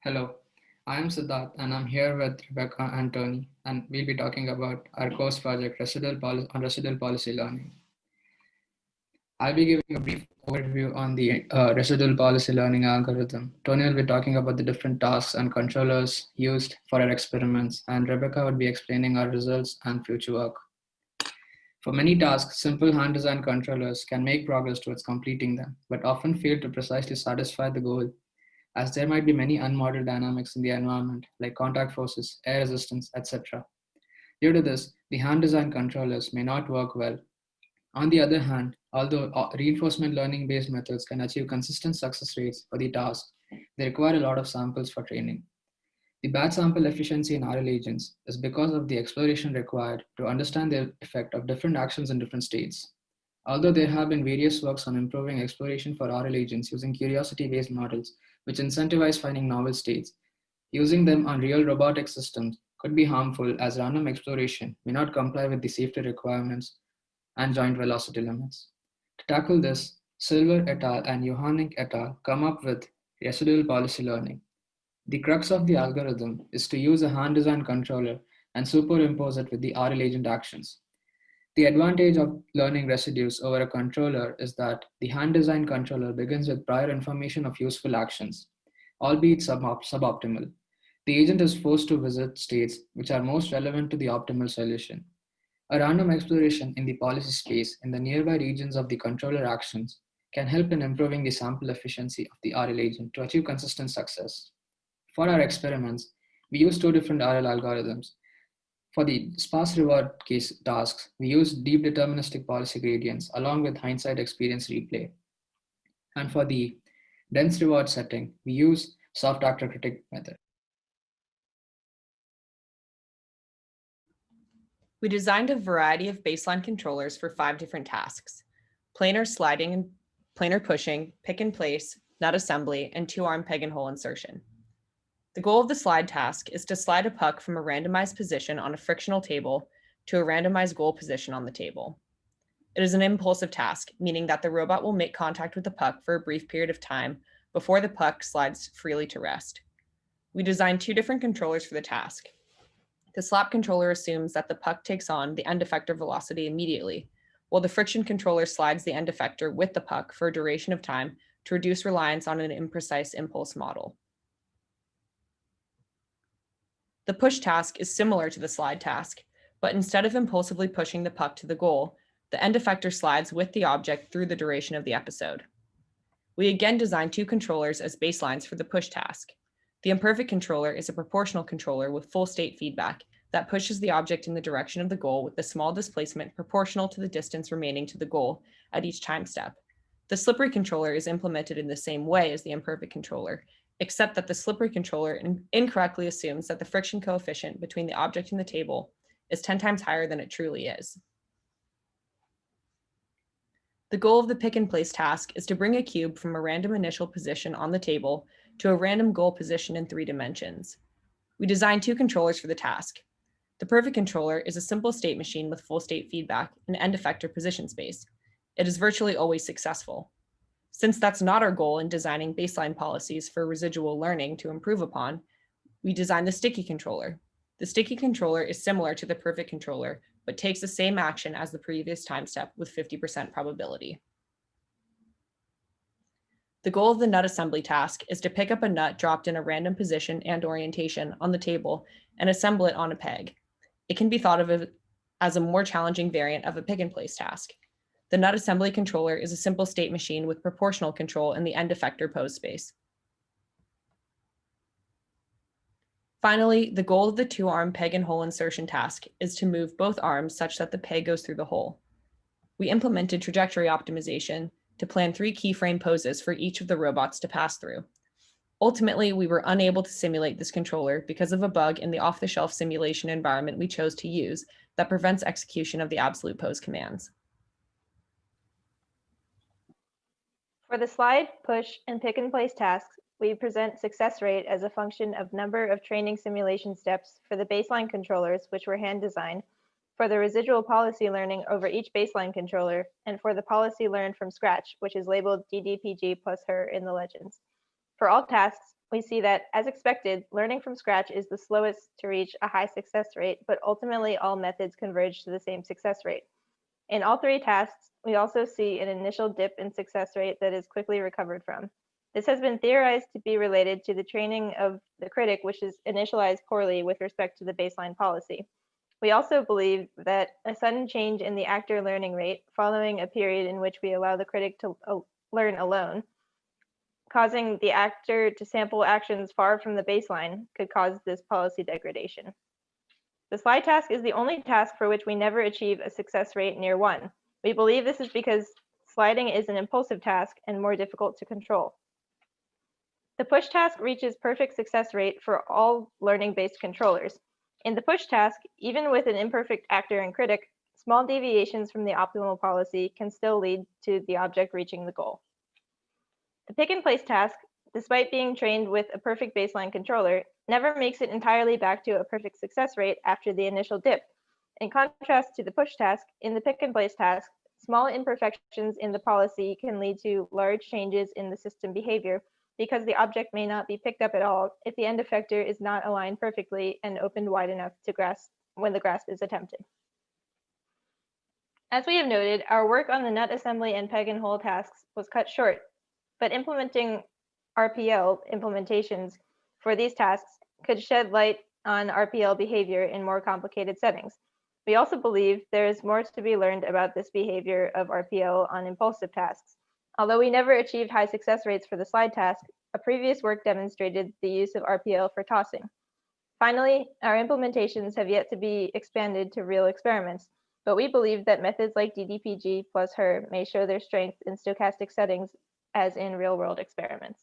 Hello, I am Siddharth and I'm here with Rebecca and Tony, and we'll be talking about our course project on residual policy learning. I'll be giving a brief overview on the residual policy learning algorithm. Tony will be talking about the different tasks and controllers used for our experiments, and Rebecca will be explaining our results and future work. For many tasks, simple hand-designed controllers can make progress towards completing them, but often fail to precisely satisfy the goal as there might be many unmodeled dynamics in the environment, like contact forces, air resistance, etc. Due to this, the hand-designed controllers may not work well. On the other hand, although reinforcement learning-based methods can achieve consistent success rates for the task, they require a lot of samples for training. The bad sample efficiency in RL agents is because of the exploration required to understand the effect of different actions in different states. Although there have been various works on improving exploration for RL agents using curiosity-based models, which incentivize finding novel states, using them on real robotic systems could be harmful as random exploration may not comply with the safety requirements and joint velocity limits. To tackle this, Silver et al. And Johanning et al. Come up with residual policy learning. The crux of the algorithm is to use a hand-designed controller and superimpose it with the RL agent actions. The advantage of learning residues over a controller is that the hand-designed controller begins with prior information of useful actions, albeit suboptimal. The agent is forced to visit states which are most relevant to the optimal solution. A random exploration in the policy space in the nearby regions of the controller actions can help in improving the sample efficiency of the RL agent to achieve consistent success. For our experiments, we used two different RL algorithms. For the sparse reward case tasks, we used deep deterministic policy gradients along with hindsight experience replay. And for the dense reward setting, we use soft actor critic method. We designed a variety of baseline controllers for 5 different tasks: planar sliding and planar pushing, pick and place, nut assembly, and 2-arm peg and hole insertion. The goal of the slide task is to slide a puck from a randomized position on a frictional table to a randomized goal position on the table. It is an impulsive task, meaning that the robot will make contact with the puck for a brief period of time before the puck slides freely to rest. We designed 2 different controllers for the task. The slap controller assumes that the puck takes on the end effector velocity immediately, while the friction controller slides the end effector with the puck for a duration of time to reduce reliance on an imprecise impulse model. The push task is similar to the slide task, but instead of impulsively pushing the puck to the goal, the end effector slides with the object through the duration of the episode. We again designed 2 controllers as baselines for the push task. The imperfect controller is a proportional controller with full state feedback that pushes the object in the direction of the goal with a small displacement proportional to the distance remaining to the goal at each time step. The slippery controller is implemented in the same way as the imperfect controller, except that the slippery controller incorrectly assumes that the friction coefficient between the object and the table is 10 times higher than it truly is. The goal of the pick and place task is to bring a cube from a random initial position on the table to a random goal position in 3 dimensions. We designed 2 controllers for the task. The perfect controller is a simple state machine with full state feedback and end effector position space. It is virtually always successful. Since that's not our goal in designing baseline policies for residual learning to improve upon, we designed the sticky controller. The sticky controller is similar to the perfect controller, but takes the same action as the previous time step with 50% probability. The goal of the nut assembly task is to pick up a nut dropped in a random position and orientation on the table and assemble it on a peg. It can be thought of as a more challenging variant of a pick and place task. The nut assembly controller is a simple state machine with proportional control in the end effector pose space. Finally, the goal of the 2-arm peg and hole insertion task is to move both arms such that the peg goes through the hole. We implemented trajectory optimization to plan 3 keyframe poses for each of the robots to pass through. Ultimately, we were unable to simulate this controller because of a bug in the off-the-shelf simulation environment we chose to use that prevents execution of the absolute pose commands. For the slide, push, and pick and place tasks, we present success rate as a function of number of training simulation steps for the baseline controllers, which were hand designed, for the residual policy learning over each baseline controller, and for the policy learned from scratch, which is labeled DDPG plus HER in the legends. For all tasks, we see that, as expected, learning from scratch is the slowest to reach a high success rate, but ultimately all methods converge to the same success rate. In all three tasks, we also see an initial dip in success rate that is quickly recovered from. This has been theorized to be related to the training of the critic, which is initialized poorly with respect to the baseline policy. We also believe that a sudden change in the actor learning rate following a period in which we allow the critic to learn alone, causing the actor to sample actions far from the baseline, could cause this policy degradation. The slide task is the only task for which we never achieve a success rate near 1. We believe this is because sliding is an impulsive task and more difficult to control. The push task reaches perfect success rate for all learning-based controllers. In the push task, even with an imperfect actor and critic, small deviations from the optimal policy can still lead to the object reaching the goal. The pick and place task, despite being trained with a perfect baseline controller, never makes it entirely back to a perfect success rate after the initial dip. In contrast to the push task, in the pick and place task, small imperfections in the policy can lead to large changes in the system behavior because the object may not be picked up at all if the end effector is not aligned perfectly and opened wide enough to grasp when the grasp is attempted. As we have noted, our work on the nut assembly and peg and hole tasks was cut short, but implementing RPL implementations for these tasks could shed light on RPL behavior in more complicated settings. We also believe there is more to be learned about this behavior of RPL on impulsive tasks. Although we never achieved high success rates for the slide task, a previous work demonstrated the use of RPL for tossing. Finally, our implementations have yet to be expanded to real experiments, but we believe that methods like DDPG plus HER may show their strength in stochastic settings as in real-world experiments.